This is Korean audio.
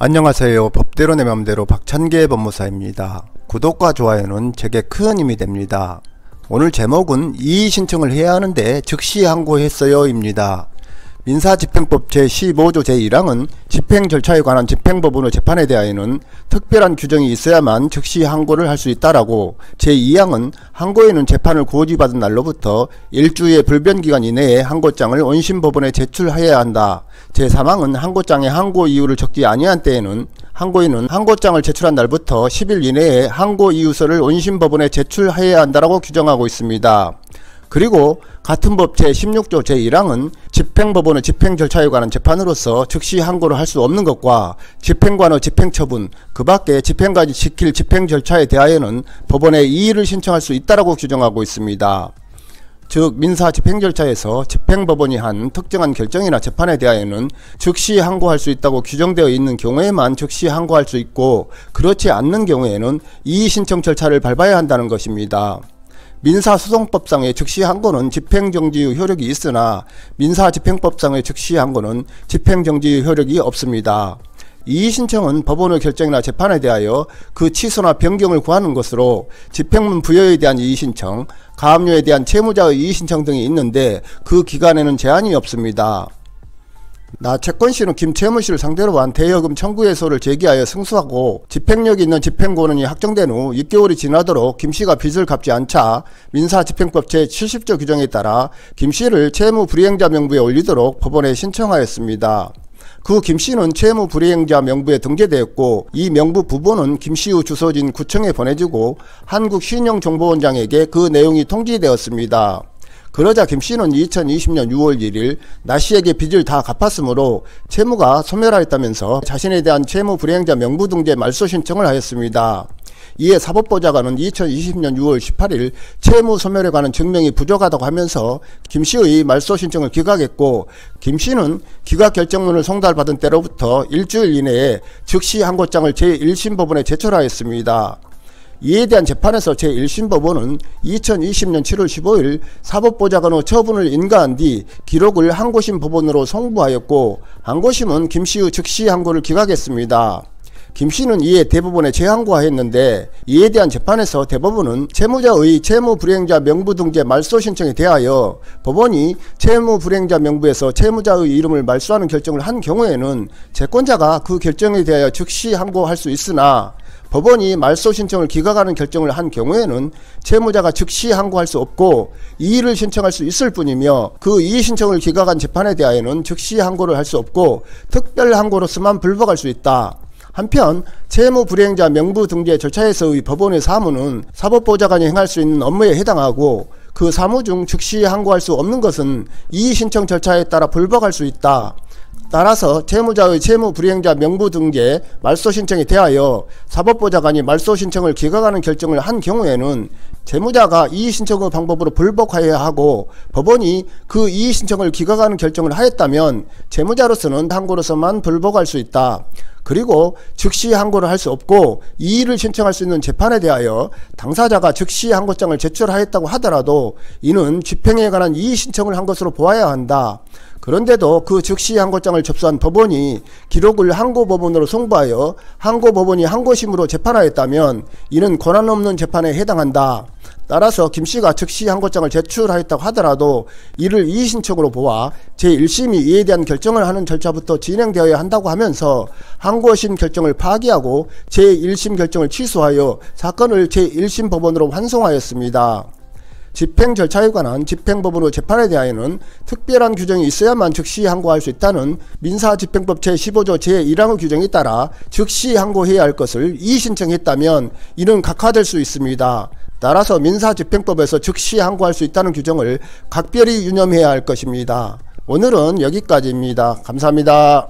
안녕하세요. 법대로 내 맘대로 박찬계 법무사입니다. 구독과 좋아요는 제게 큰 힘이 됩니다. 오늘 제목은 이의 신청을 해야 하는데 즉시 항고했어요 입니다. 민사집행법 제15조 제1항은 집행 절차에 관한 집행법원의 재판에 대하여는 특별한 규정이 있어야만 즉시 항고를 할 수 있다라고, 제2항은 항고인은 재판을 고지받은 날로부터 일주의 불변기간 이내에 항고장을 원심법원에 제출해야 한다. 제3항은 항고장에 항고 이유를 적지 아니한 때에는 항고인은 항고장을 제출한 날부터 10일 이내에 항고 이유서를 원심법원에 제출해야 한다라고 규정하고 있습니다. 그리고 같은 법 제16조 제1항은 집행법원의 집행 절차에 관한 재판으로서 즉시 항고를 할 수 없는 것과 집행관의 집행처분, 그 밖에 집행관이 지킬 집행 절차에 대하여는 법원에 이의를 신청할 수 있다라고 규정하고 있습니다. 즉 민사 집행 절차에서 집행법원이 한 특정한 결정이나 재판에 대하여는 즉시 항고할 수 있다고 규정되어 있는 경우에만 즉시 항고할 수 있고, 그렇지 않는 경우에는 이의 신청 절차를 밟아야 한다는 것입니다. 민사소송법상의 즉시 항고는 집행정지의 효력이 있으나 민사집행법상의 즉시 항고는 집행정지의 효력이 없습니다. 이의 신청은 법원의 결정이나 재판에 대하여 그 취소나 변경을 구하는 것으로, 집행문 부여에 대한 이의 신청, 가압류에 대한 채무자의 이의 신청 등이 있는데 그 기간에는 제한이 없습니다. 나 채권씨는 김채무씨를 상대로 한 대여금 청구해소를 제기하여 승소하고 집행력이 있는 집행권한이 확정된 후 6개월이 지나도록 김씨가 빚을 갚지 않자 민사집행법 제70조 규정에 따라 김씨를 채무불이행자 명부에 올리도록 법원에 신청하였습니다. 그 김씨는 채무불이행자 명부에 등재되었고, 이 명부 부본은 김씨의 주소진 구청에 보내주고 한국신용정보원장에게 그 내용이 통지되었습니다. 그러자 김씨는 2020년 6월 1일 나씨에게 빚을 다 갚았으므로 채무가 소멸하였다면서 자신에 대한 채무불이행자 명부 등재 말소 신청을 하였습니다. 이에 사법보좌관은 2020년 6월 18일 채무 소멸에 관한 증명이 부족하다고 하면서 김씨의 말소 신청을 기각했고, 김씨는 기각 결정문을 송달받은 때로부터 일주일 이내에 즉시 항고장을 제1심법원에 제출하였습니다. 이에 대한 재판에서 제1심법원은 2020년 7월 15일 사법보좌관의 처분을 인가한 뒤 기록을 항고심 법원으로 송부하였고, 항고심은 김씨의 즉시 항고를 기각했습니다. 김씨는 이에 대법원에 재항고하였는데, 이에 대한 재판에서 대법원은 채무자의 채무불이행자 명부 등재 말소 신청에 대하여 법원이 채무불이행자 명부에서 채무자의 이름을 말소하는 결정을 한 경우에는 채권자가 그 결정에 대하여 즉시 항고할 수 있으나, 법원이 말소 신청을 기각하는 결정을 한 경우에는 채무자가 즉시 항고할 수 없고 이의를 신청할 수 있을 뿐이며, 그 이의 신청을 기각한 재판에 대하여는 즉시 항고를 할 수 없고 특별 항고로서만 불복할 수 있다. 한편 채무불이행자 명부 등재 절차에서의 법원의 사무는 사법보좌관이 행할 수 있는 업무에 해당하고, 그 사무 중 즉시 항고할 수 없는 것은 이의 신청 절차에 따라 불복할 수 있다. 따라서 채무자의 채무불이행자 명부 등재 말소 신청에 대하여 사법보좌관이 말소 신청을 기각하는 결정을 한 경우에는 채무자가 이의 신청의 방법으로 불복하여야 하고, 법원이 그 이의 신청을 기각하는 결정을 하였다면 채무자로서는 항고로서만 불복할 수 있다. 그리고 즉시 항고를 할 수 없고 이의를 신청할 수 있는 재판에 대하여 당사자가 즉시 항고장을 제출하였다고 하더라도 이는 집행에 관한 이의 신청을 한 것으로 보아야 한다. 그런데도 그 즉시 항고장을 접수한 법원이 기록을 항고법원으로 송부하여 항고법원이 항고심으로 재판하였다면 이는 권한 없는 재판에 해당한다. 따라서 김씨가 즉시 항고장을 제출하였다고 하더라도 이를 이의 신청으로 보아 제1심이 이에 대한 결정을 하는 절차부터 진행되어야 한다고 하면서 항고심 결정을 파기하고 제1심 결정을 취소하여 사건을 제1심 법원으로 환송하였습니다. 집행 절차에 관한 집행법원의 재판에 대하여는 특별한 규정이 있어야만 즉시 항고할 수 있다는 민사집행법 제15조 제1항의 규정에 따라 즉시 항고해야 할 것을 이의 신청했다면 이는 각하될 수 있습니다. 따라서 민사집행법에서 즉시 항고할 수 있다는 규정을 각별히 유념해야 할 것입니다. 오늘은 여기까지입니다. 감사합니다.